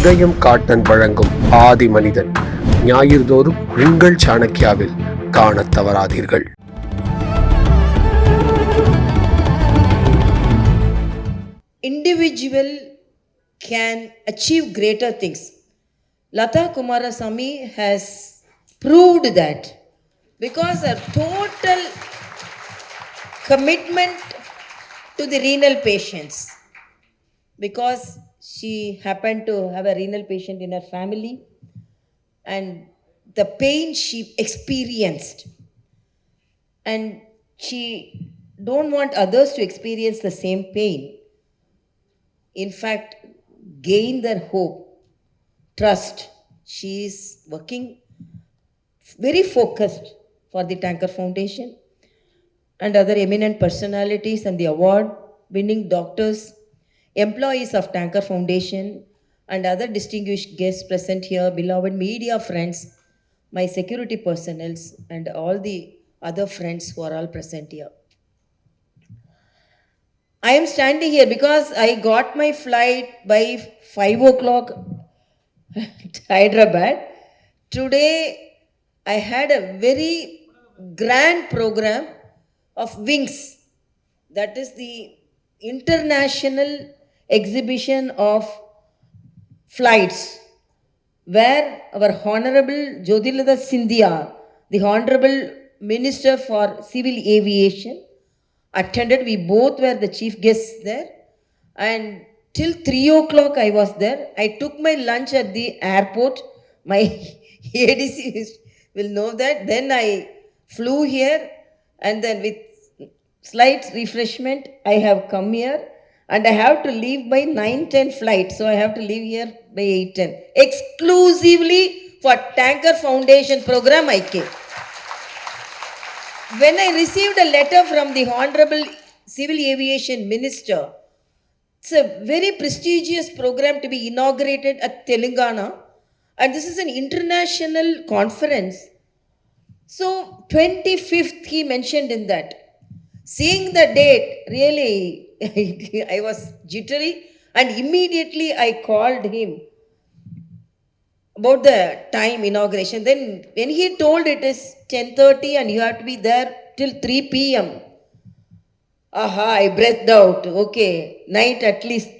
இதயம் காட்டன் வழங்கும் ஆதி மனிதன் ஞாயிறுதோறும் உங்கள் சாணக்கியாவில் காணத் தவறாதீர்கள். Individual can achieve greater things. Lata Kumarasamy has proved that because her total commitment to the renal patients, because she happened to have a renal patient in her family, and the pain she experienced, and she don't want others to experience the same pain. In fact, gain their hope, trust. She is working very focused for the Tanker Foundation and other eminent personalities and the award winning doctors, employees of Tanker Foundation and other distinguished guests present here, beloved media friends, my security personnel and all the other friends who are all present here. I am standing here because I got my flight by 5 o'clock to Hyderabad. Today I had a very grand program of WINGS, that is the international exhibition of flights, where our Honorable Jyotirlada Scindia, the Honorable Minister for Civil Aviation, attended. We both were the chief guests there, and till 3 o'clock I was there. I took my lunch at the airport. My ADC will know that. Then I flew here, and then with slight refreshment I have come here, and I have to leave by 9:10 flight, so I have to leave here by 8:10. Exclusively for Tanker Foundation program I came. When I received a letter from the Honorable Civil Aviation Minister, it's a very prestigious program to be inaugurated at Telangana, and this is an international conference. So 25th he mentioned in that. Seeing the date, really I was jittery, and immediately I called him about the time inauguration. Then when he told it is 10:30 and you have to be there till 3 p.m. I breathed out. Okay, night at least.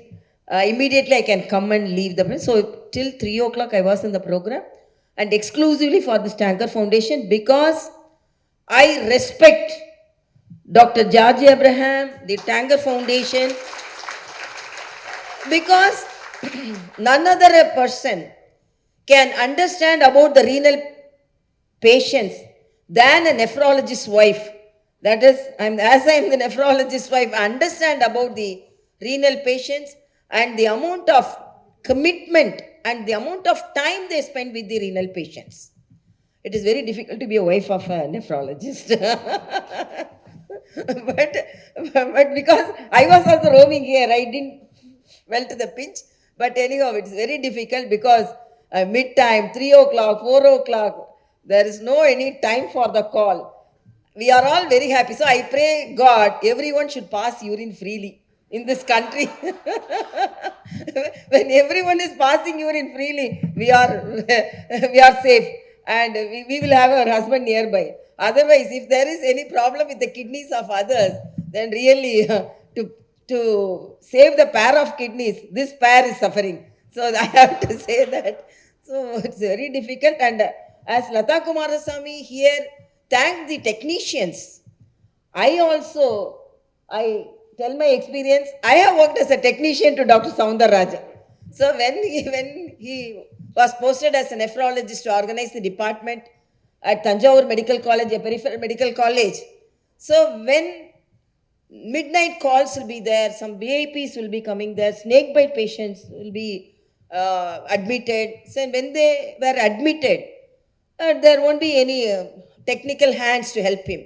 Immediately I can come and leave the place. So till 3 o'clock I was in the program, and exclusively for this Tanker Foundation, because I respect Dr. George Abraham, the Tanker Foundation, because none other person can understand about the renal patients than a nephrologist's wife. That is, as I am the nephrologist's wife, I understand about the renal patients and the amount of commitment and the amount of time they spend with the renal patients. It is very difficult to be a wife of a nephrologist. but because I was also roaming here, I didn't well to the pinch. But anyhow, it's very difficult because mid-time, 3 o'clock, 4 o'clock, there is no any time for the call. We are all very happy. So I pray God, everyone should pass urine freely in this country. When everyone is passing urine freely, we are safe, and we will have our husband nearby. Otherwise, if there is any problem with the kidneys of others, then really to save the pair of kidneys, this pair is suffering. So I have to say that. So it's very difficult. And as Lata Kumarasamy here thanked the technicians, I tell my experience. I have worked as a technician to Dr. Soundararajan. So when he was posted as a nephrologist to organize the department at Thanjavur Medical College, a peripheral medical college. So when midnight calls will be there, some VIPs will be coming there, snake bite patients will be admitted. So when they were admitted, there won't be any technical hands to help him.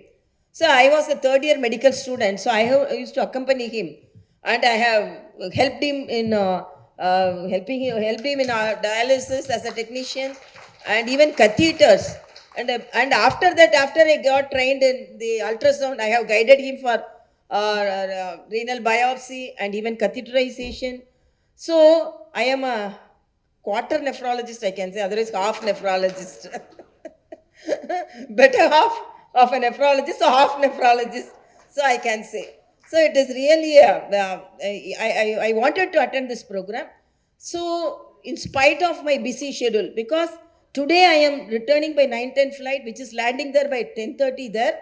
So I was a third year medical student, so I used to accompany him, and I have helped him in helped him in dialysis as a technician, and even catheters. And after that, after I got trained in the ultrasound, I have guided him for renal biopsy and even catheterization. So I am a quarter nephrologist, I can say, otherwise half nephrologist. Better half of a nephrologist or half nephrologist, so I can say. So it is really I wanted to attend this program. So in spite of my busy schedule, because today I am returning by 9:10 flight, which is landing there by 10:30 there.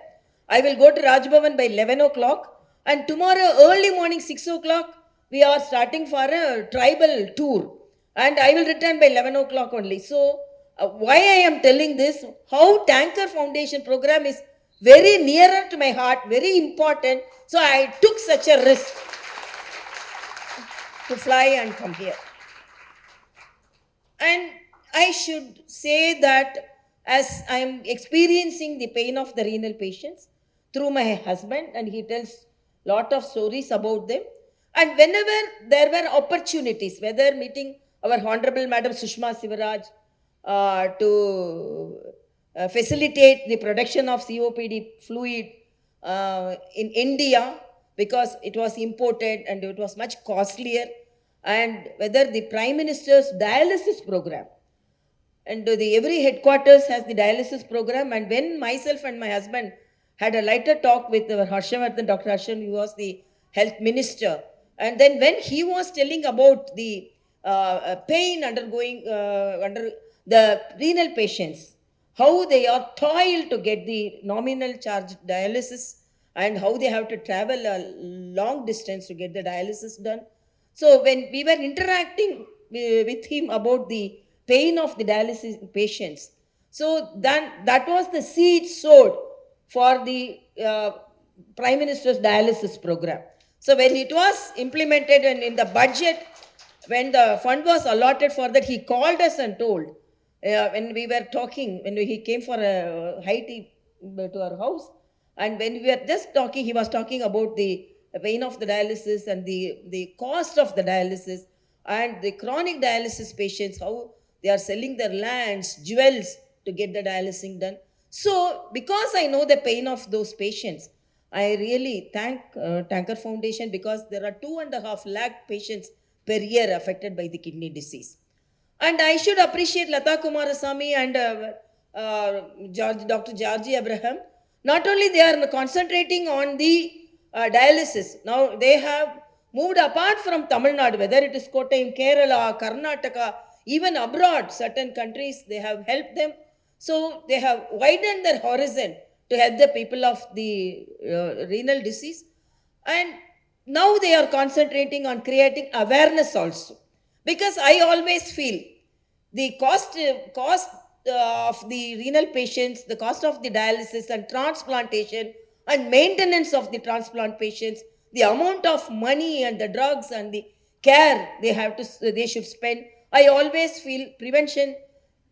I will go to Raj Bhavan by 11 o'clock, and tomorrow early morning 6 o'clock we are starting for a tribal tour, and I will return by 11 o'clock only. So why I am telling this, how Tanker Foundation program is very nearer to my heart, very important. So I took such a risk to fly and come here. And I should say that as I am experiencing the pain of the renal patients through my husband, and he tells lot of stories about them. And whenever there were opportunities, whether meeting our Honorable Madam Sushma Sivaraj to facilitate the production of COPD fluid in India, because it was imported and it was much costlier, and whether the Prime Minister's dialysis program, and the every headquarters has the dialysis program. And when myself and my husband had a lighter talk with our Harshavardhan, Dr. Harshan, who was the health minister, and then when he was telling about the pain undergoing under the renal patients, how they are toiled to get the nominal charge dialysis, and how they have to travel a long distance to get the dialysis done. So when we were interacting with him about the pain of the dialysis patients, so then that was the seed sowed for the Prime Minister's dialysis program. So when it was implemented and in the budget, when the fund was allotted for that, he called us and told, when we were talking, when he came for a high tea to our house, and when we were just talking, he was talking about the pain of the dialysis and the cost of the dialysis, and the chronic dialysis patients, how they are selling their lands, jewels to get the dialysis done. So because I know the pain of those patients, I really thank Tanker Foundation, because there are 2.5 lakh patients per year affected by the kidney disease. And I should appreciate Lata Kumarasamy and Dr. Georgie Abraham. Not only they are concentrating on the dialysis, now they have moved apart from Tamil Nadu, whether it is Kottayam, Kerala, Karnataka, even abroad, certain countries, they have helped them. So they have widened their horizon to help the people of the renal disease. And now they are concentrating on creating awareness also. Because I always feel the cost of the renal patients, the cost of the dialysis and transplantation and maintenance of the transplant patients, the amount of money and the drugs and the care they should spend. I always feel prevention,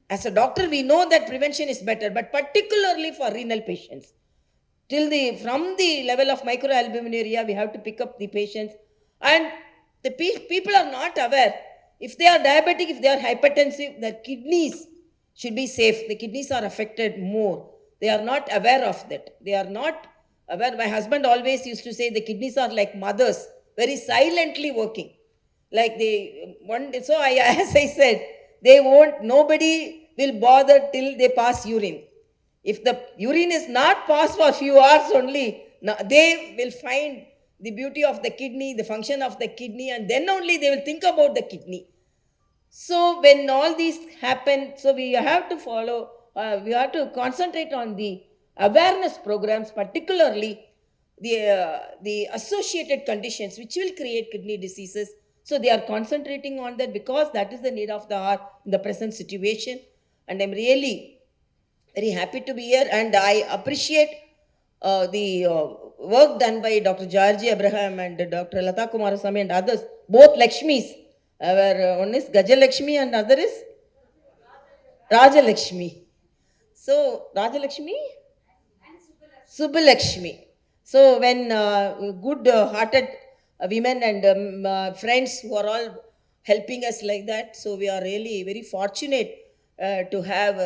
as a doctor we know that prevention is better, but particularly for renal patients, from the level of microalbuminuria, we have to pick up the patients. And the people are not aware. If they are diabetic, if they are hypertensive, their kidneys should be safe. The kidneys are affected more. They are not aware of that. They are not aware. My husband always used to say the kidneys are like mothers, very silently working. Like so as I said, nobody will bother till they pass urine. If the urine is not passed for a few hours only, they will find the beauty of the kidney, the function of the kidney, and then only they will think about the kidney. So when all these happen, so we have to follow, we have to concentrate on the awareness programs, particularly the associated conditions which will create kidney diseases. So they are concentrating on that, because that is the need of the hour in the present situation. And I'm really very happy to be here, and I appreciate the work done by Dr. Georgie Abraham and Dr. Lata Kumarasamy and others, both Lakshmis. One is Gajalakshmi and other is Rajalakshmi. So, Rajalakshmi? Subbalakshmi. So, when good-hearted women and friends who are all helping us like that, so we are really very fortunate to have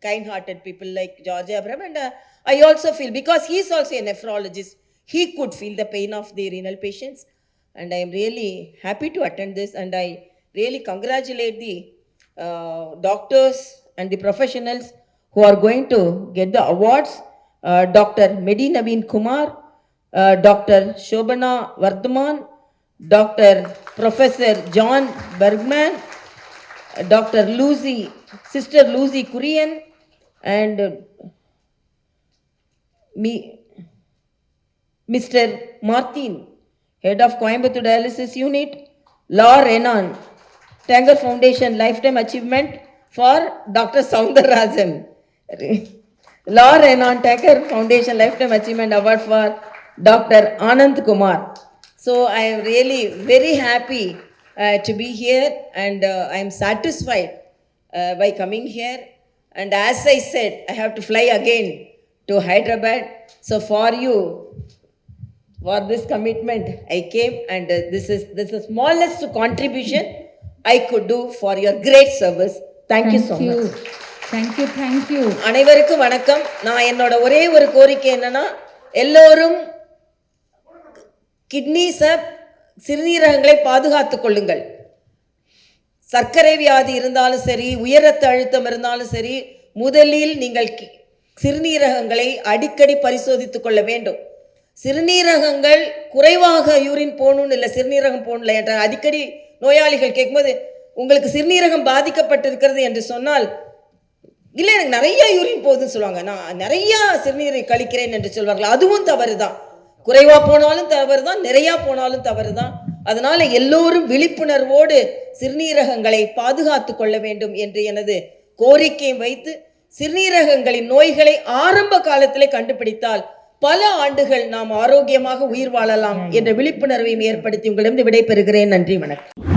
kind-hearted people like George Abraham. And I also feel, because he is also a nephrologist, he could feel the pain of the renal patients. And I am really happy to attend this, and I really congratulate the doctors and the professionals who are going to get the awards. Dr. Medi Naveen Kumar, Dr. Shobana Vardhaman, Dr. Professor John Bergman, Dr. Sister Lucy Kurian, and Mr. Martin, Head of Coimbatore Dialysis Unit, Law Renan, Tanger Foundation Lifetime Achievement for Dr. Soundararajan. Law Renan Tanger Foundation Lifetime Achievement Award for Dr. Anand Kumar. So I am really very happy to be here, and I am satisfied by coming here. And as I said, I have to fly again to Hyderabad. So for you, for this commitment, I came, and this is the smallest contribution I could do for your great service. Thank you so much. Thank you. அனைவருக்கும் வணக்கம். நான் என்னோட ஒரே ஒரு கோரிக்கை என்னன்னா, எல்லோரும் சிறுநீரகங்களை பாதுகாத்துக் கொள்ளுங்கள். சர்க்கரை வியாதி இருந்தாலும் சரி, உயர் ரத்த அழுத்தம் இருந்தாலும் சரி, முதலில் நீங்கள் சிறுநீரகங்களை அடிக்கடி பரிசோதித்துக் கொள்ள வேண்டும். சிறுநீரகங்கள் குறைவாக யூரின் போகணும்னு இல்லை, சிறுநீரகம் போகணும்ல என்ற அடிக்கடி நோயாளிகள் கேட்கும்போது, உங்களுக்கு சிறுநீரகம் பாதிக்கப்பட்டிருக்கிறது என்று சொன்னால், இல்லை எனக்கு நிறைய யூரின் போகுதுன்னு சொல்லுவாங்க, நான் நிறையா சிறுநீரை கழிக்கிறேன் என்று சொல்வார்கள். அதுவும் தவறு தான். குறைவா போனாலும் தவறு தான், நிறையா போனாலும் தவறு தான். அதனால எல்லோரும் விழிப்புணர்வோடு சிறுநீரகங்களை பாதுகாத்து கொள்ள வேண்டும் என்று எனது கோரிக்கையை வைத்து, சிறுநீரகங்களின் நோய்களை ஆரம்ப காலத்திலே கண்டுபிடித்தால் பல ஆண்டுகள் நாம் ஆரோக்கியமாக உயிர் வாழலாம் என்ற விழிப்புணர்வையும் ஏற்படுத்தி உங்களிடம் விடைபெறுகிறேன். நன்றி, வணக்கம்.